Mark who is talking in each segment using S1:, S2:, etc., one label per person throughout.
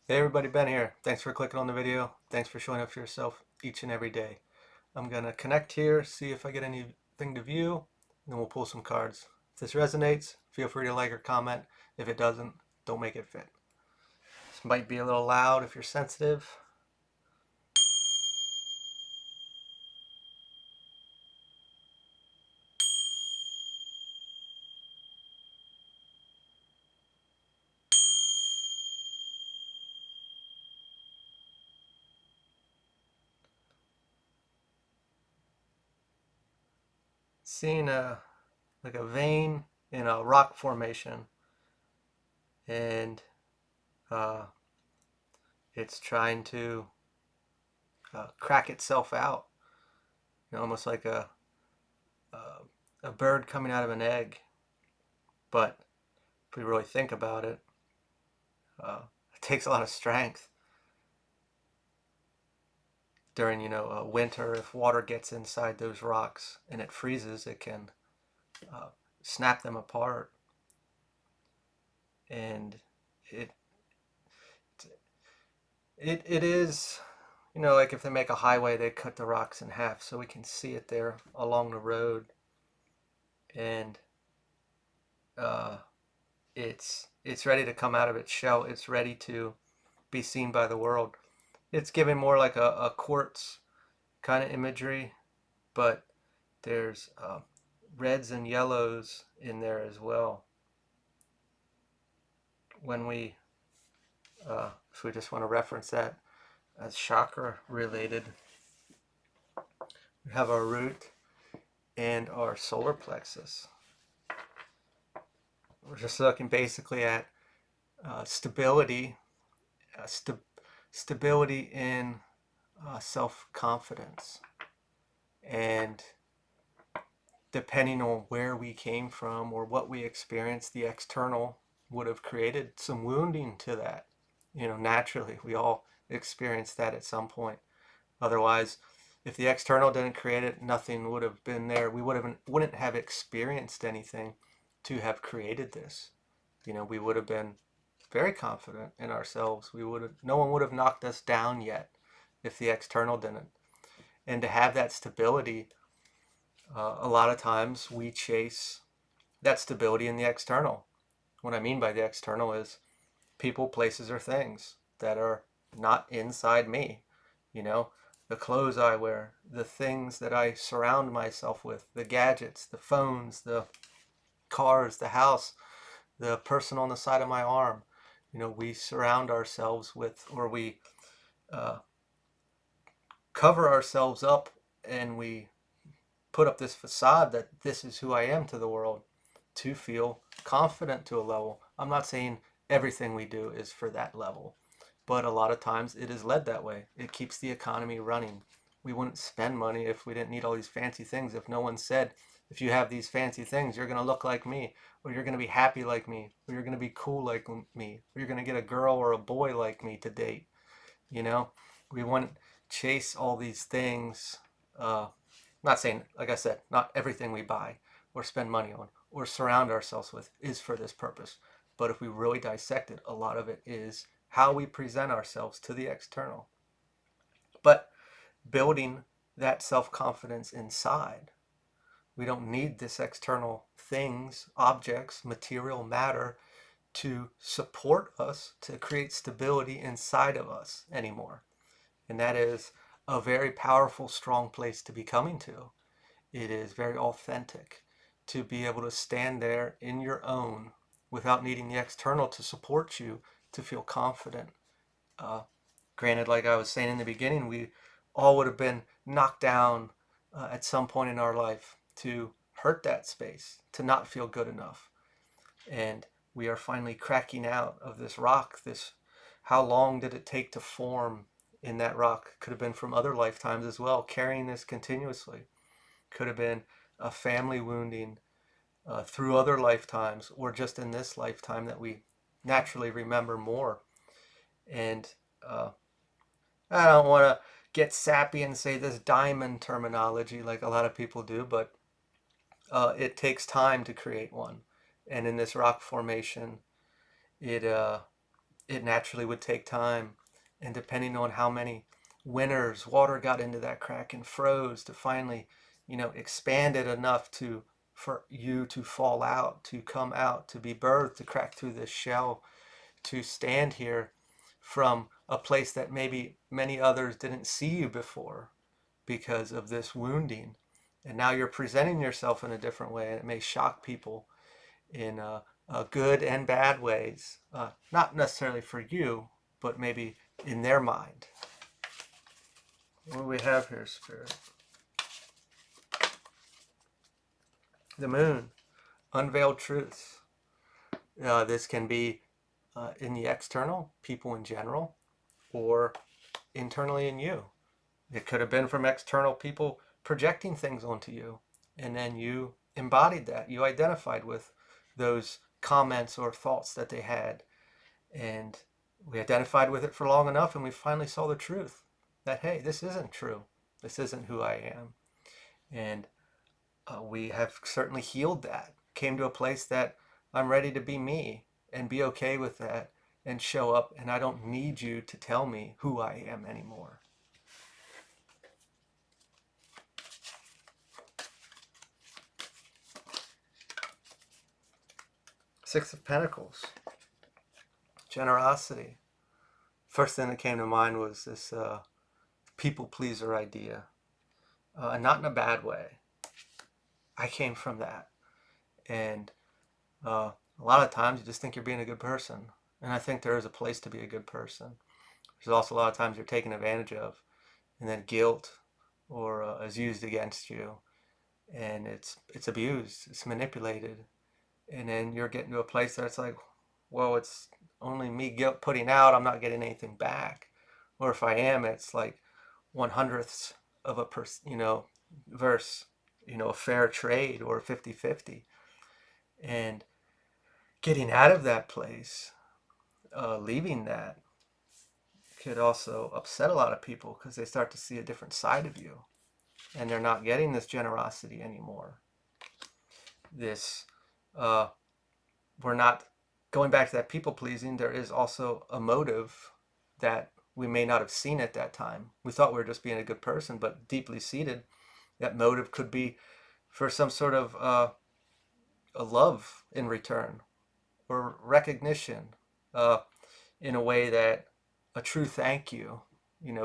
S1: Hey everybody, Ben here. Thanks for clicking on the video. Thanks for showing up for yourself each and every day. I'm gonna connect here, see if I get anything to view, and then we'll pull some cards. If this resonates, feel free to like or comment. If it doesn't, don't make it fit. This might be a little loud if you're sensitive. Seeing like a vein in a rock formation, and uh, it's trying to crack itself out. Almost like uh, a bird coming out of an egg. But if we really think about it, uh, it takes a lot of strength during, winter. If water gets inside those rocks and it freezes, it can uh, snap them apart. And it, it is, like if they make a highway, they cut the rocks in half so we can see it there along the road. And uh, it's ready to come out of its shell. It's ready to be seen by the world. It's given more like a quartz kind of imagery, but there's reds and yellows in there as well. When if we just want to reference that as chakra related, we have our root and our solar plexus. We're just looking basically at stability, uh, st- stability in self-confidence, and depending on where we came from or what we experienced, the external would have created some wounding to that. Naturally, we all experience that at some point. Otherwise, if the external didn't create it, nothing would have been there. We wouldn't have experienced anything to have created this. We would have been very confident in ourselves. No one would have knocked us down yet if the external didn't. And to have that stability, a lot of times we chase that stability in the external. What I mean by the external is people, places, or things that are not inside me. You know, the clothes I wear, the things that I surround myself with, the gadgets, the phones, the cars, the house, the person on the side of my arm. We surround ourselves with, or we uh, cover ourselves up, and we put up this facade that this is who I am to the world to feel confident to a level. I'm not saying everything we do is for that level, but a lot of times it is led that way. It keeps the economy running. We wouldn't spend money if we didn't need all these fancy things. If no one said, if you have these fancy things, you're going to look like me, or you're going to be happy like me, or you're going to be cool like me, or you're going to get a girl or a boy like me to date. You know, we wouldn't chase all these things. I'm not saying, like I said, not everything we buy or spend money on or surround ourselves with is for this purpose. But if we really dissect it, a lot of it is how we present ourselves to the external. But building that self confidence inside, we don't need this external things, objects, material matter to support us, to create stability inside of us anymore. And that is a very powerful, strong place to be coming to. It is very authentic to be able to stand there in your own without needing the external to support you to feel confident. Uh, Granted, like I was saying in the beginning, we all would have been knocked down at some point in our life to hurt that space, to not feel good enough. And we are finally cracking out of this rock. How long did it take to form in that rock? Could have been from other lifetimes as well, carrying this continuously. Could have been a family wounding through other lifetimes, or just in this lifetime that we naturally remember more. And uh, I don't want to get sappy and say this diamond terminology like a lot of people do, but it takes time to create one. And in this rock formation, it it naturally would take time. And depending on how many winters water got into that crack and froze to finally, expand it enough for you to fall out, to come out, to be birthed, to crack through this shell, to stand here from a place that maybe many others didn't see you before because of this wounding. And now you're presenting yourself in a different way, and it may shock people in good and bad ways. Not necessarily for you, but maybe in their mind. What do we have here, Spirit? The moon, unveiled truths. This can be in the external, people in general, or internally in you. It could have been from external people projecting things onto you, and then you embodied that. You identified with those comments or thoughts that they had, and we identified with it for long enough, and we finally saw the truth that, hey, this isn't true. This isn't who I am. And we have certainly healed that. Came to a place that I'm ready to be me and be okay with that and show up, and I don't need you to tell me who I am anymore. Six of Pentacles, generosity. First thing that came to mind was this people pleaser idea, and not in a bad way. I came from that, and a lot of times you just think you're being a good person, and I think there is a place to be a good person. There's also a lot of times you're taken advantage of, and then guilt or is used against you, and it's abused, it's manipulated, and then you're getting to a place that it's like, well, it's only me guilt putting out, I'm not getting anything back. Or if I am, it's like 1/100th of a verse, a fair trade or 50-50. And getting out of that place, leaving that, could also upset a lot of people because they start to see a different side of you, and they're not getting this generosity anymore. We're not going back to that people pleasing. There is also a motive that we may not have seen at that time. We thought we were just being a good person, but deeply seated, that motive could be for some sort of a love in return, or recognition, in a way that a true thank you,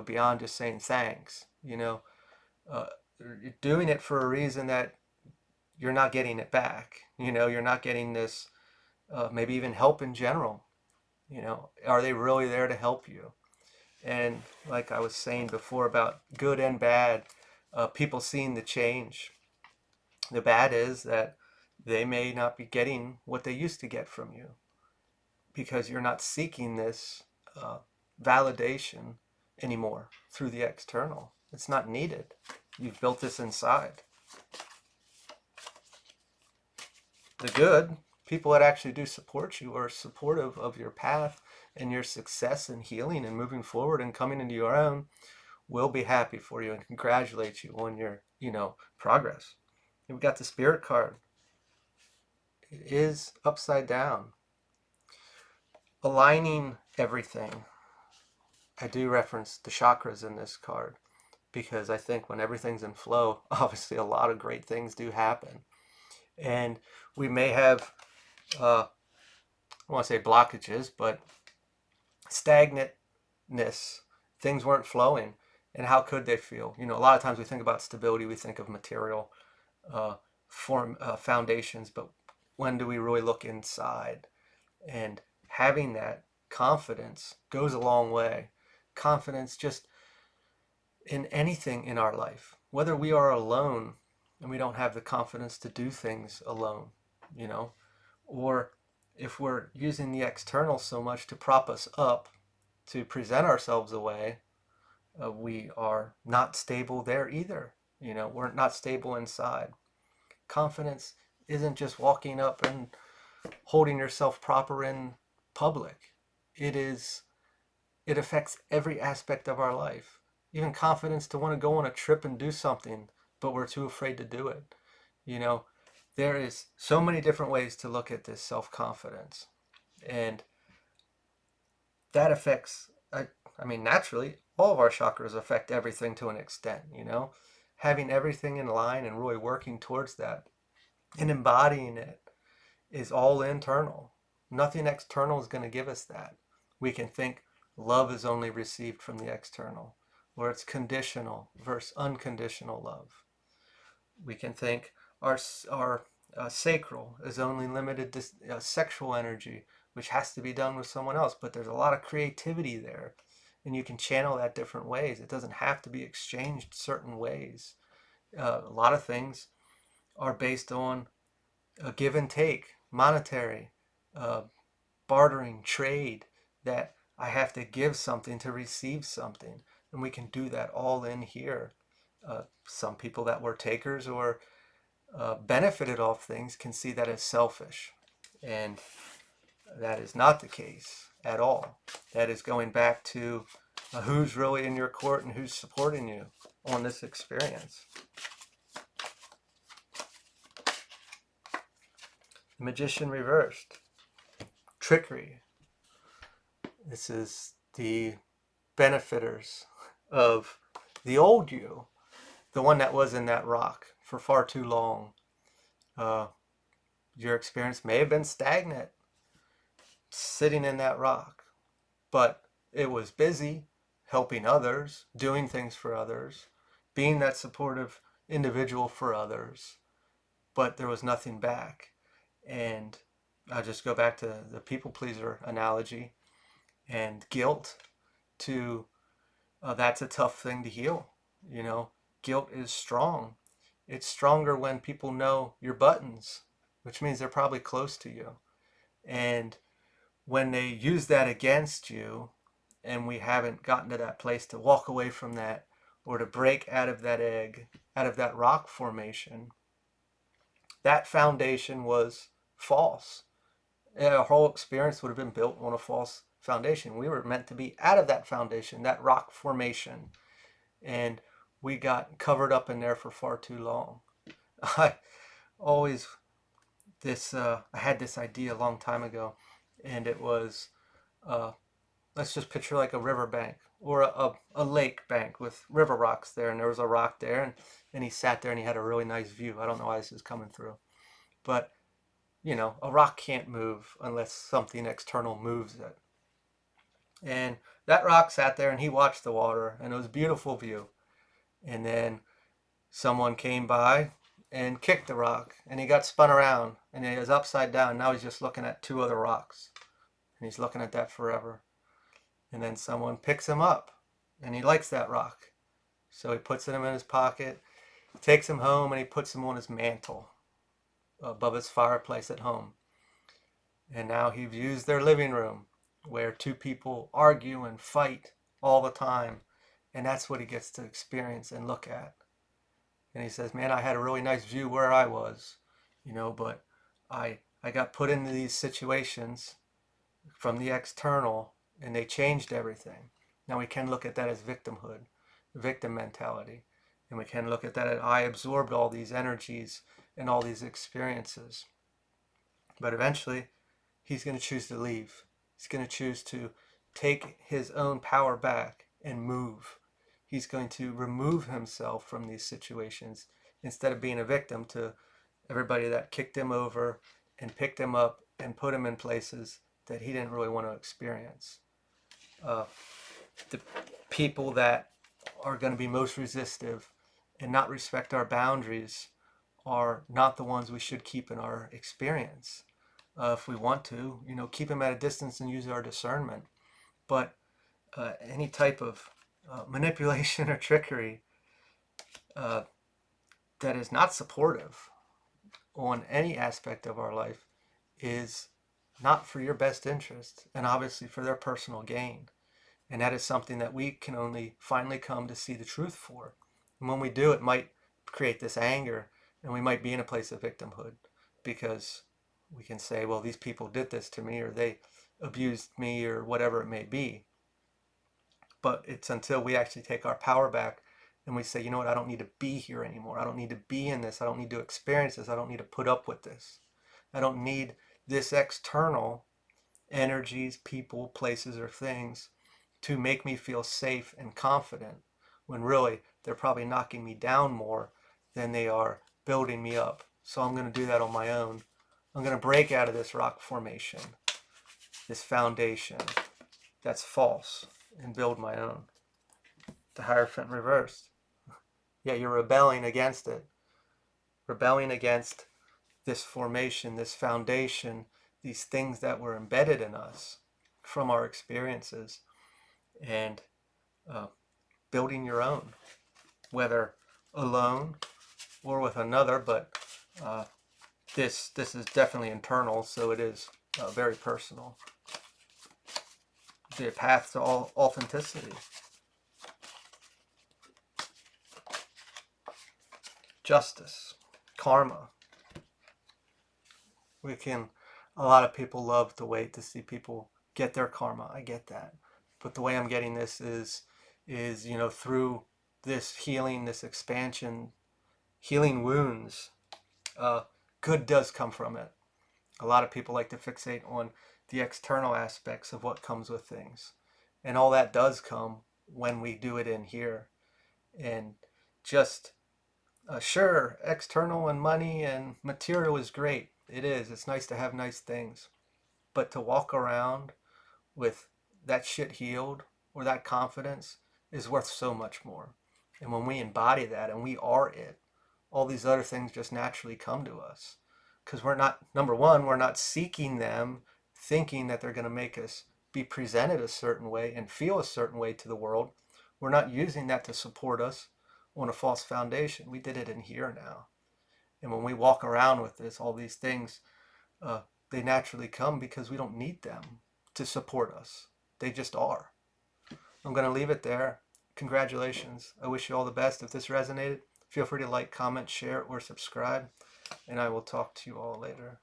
S1: beyond just saying thanks, uh, you're doing it for a reason that you're not getting it back. You're not getting this, maybe even help in general. Are they really there to help you? And like I was saying before about good and bad, people seeing the change. The bad is that they may not be getting what they used to get from you because you're not seeking this validation anymore through the external. It's not needed. You've built this inside. The good, people that actually do support you, are supportive of your path and your success and healing and moving forward and coming into your own, will be happy for you and congratulate you on your, progress. And we got the Spirit card. It is upside down. Aligning everything. I do reference the chakras in this card because I think when everything's in flow, obviously a lot of great things do happen. And we may have, I want to say blockages, but stagnantness. Things weren't flowing. And how could they feel? A lot of times we think about stability, we think of material foundations, but when do we really look inside? And having that confidence goes a long way. Confidence just in anything in our life, whether we are alone and we don't have the confidence to do things alone, or if we're using the external so much to prop us up, to present ourselves away, we are not stable there either. We're not stable inside. Confidence isn't just walking up and holding yourself proper in public. It affects every aspect of our life. Even confidence to want to go on a trip and do something, but we're too afraid to do it. There is so many different ways to look at this self-confidence. And that affects, I mean, naturally, all of our chakras affect everything to an extent, you know? Having everything in line and really working towards that and embodying it is all internal. Nothing external is going to give us that. We can think love is only received from the external, or it's conditional versus unconditional love. We can think our sacral is only limited to sexual energy, which has to be done with someone else. But there's a lot of creativity there, and you can channel that different ways. It doesn't have to be exchanged certain ways. A lot of things are based on a give and take, monetary, uh, bartering, trade, that I have to give something to receive something. And we can do that all in here. Some people that were takers or benefited off things can see that as selfish. And that is not the case at all. That is going back to who's really in your court and who's supporting you on this experience. The Magician reversed. Trickery. This is the benefiters of the old you, the one that was in that rock for far too long. Uh, your experience may have been stagnant, sitting in that rock, but it was busy helping others, doing things for others, being that supportive individual for others, but there was nothing back. And I just go back to the people pleaser analogy and guilt to that's a tough thing to heal. You know, guilt is strong. It's stronger when people know your buttons, which means they're probably close to you. And when they use that against you, and we haven't gotten to that place to walk away from that or to break out of that egg, out of that rock formation, that foundation was false. Our whole experience would have been built on a false foundation. We were meant to be out of that foundation, that rock formation, and we got covered up in there for far too long. I always I had this idea a long time ago, and it was uh, let's just picture like a riverbank or a lake bank with river rocks there, and there was a rock there, and he sat there and he had a really nice view. I don't know why this is coming through, but you know, a rock can't move unless something external moves it. And that rock sat there and he watched the water, and it was a beautiful view. And then someone came by and kicked the rock, and he got spun around, and he was upside down. Now he's just looking at two other rocks, and he's looking at that forever. And then someone picks him up, and he likes that rock. So he puts him in his pocket, takes him home, and he puts him on his mantle above his fireplace at home. And now he views their living room where two people argue and fight all the time. And that's what he gets to experience and look at. And he says, man, I had a really nice view where I was, you know, but I got put into these situations from the external, and they changed everything. Now we can look at that as victimhood, victim mentality. And we can look at that as I absorbed all these energies and all these experiences. But eventually, he's going to choose to leave. He's going to choose to take his own power back and move. He's going to remove himself from these situations instead of being a victim to everybody that kicked him over and picked him up and put him in places that he didn't really want to experience. Uh, the people that are going to be most resistive and not respect our boundaries are not the ones we should keep in our experience. If we want to, you know, keep them at a distance and use our discernment. But any type of manipulation or trickery uh, that is not supportive on any aspect of our life is not for your best interest, and obviously for their personal gain. And that is something that we can only finally come to see the truth for. And when we do, it might create this anger, and we might be in a place of victimhood because we can say, well, these people did this to me, or they abused me, or whatever it may be. But it's until we actually take our power back and we say, you know what, I don't need to be here anymore. I don't need to be in this. I don't need to experience this. I don't need to put up with this. I don't need this external energies, people, places, or things to make me feel safe and confident, when really they're probably knocking me down more than they are building me up. So I'm going to do that on my own. I'm going to break out of this rock formation, this foundation that's false, and build my own. The Hierophant reversed. Yeah, you're rebelling against it. Rebelling against this formation, this foundation, these things that were embedded in us from our experiences, and uh, building your own, whether alone or with another. But uh, this is definitely internal, so it is very personal. The path to all authenticity. Justice, karma. A lot of people love to wait to see people get their karma. I get that. But the way I'm getting this is, through this healing, this expansion, healing wounds, good does come from it. A lot of people like to fixate on the external aspects of what comes with things. And all that does come when we do it in here. And just, sure, external and money and material is great. It is. It's nice to have nice things. But to walk around with that shit healed or that confidence is worth so much more. And when we embody that and we are it, all these other things just naturally come to us. Because we're not, number one, we're not seeking them thinking that they're going to make us be presented a certain way and feel a certain way to the world. We're not using that to support us on a false foundation. We did it in here now. And when we walk around with this, all these things, uh, they naturally come because we don't need them to support us. They just are. I'm going to leave it there. Congratulations. I wish you all the best. If this resonated, feel free to like, comment, share, or subscribe. And I will talk to you all later.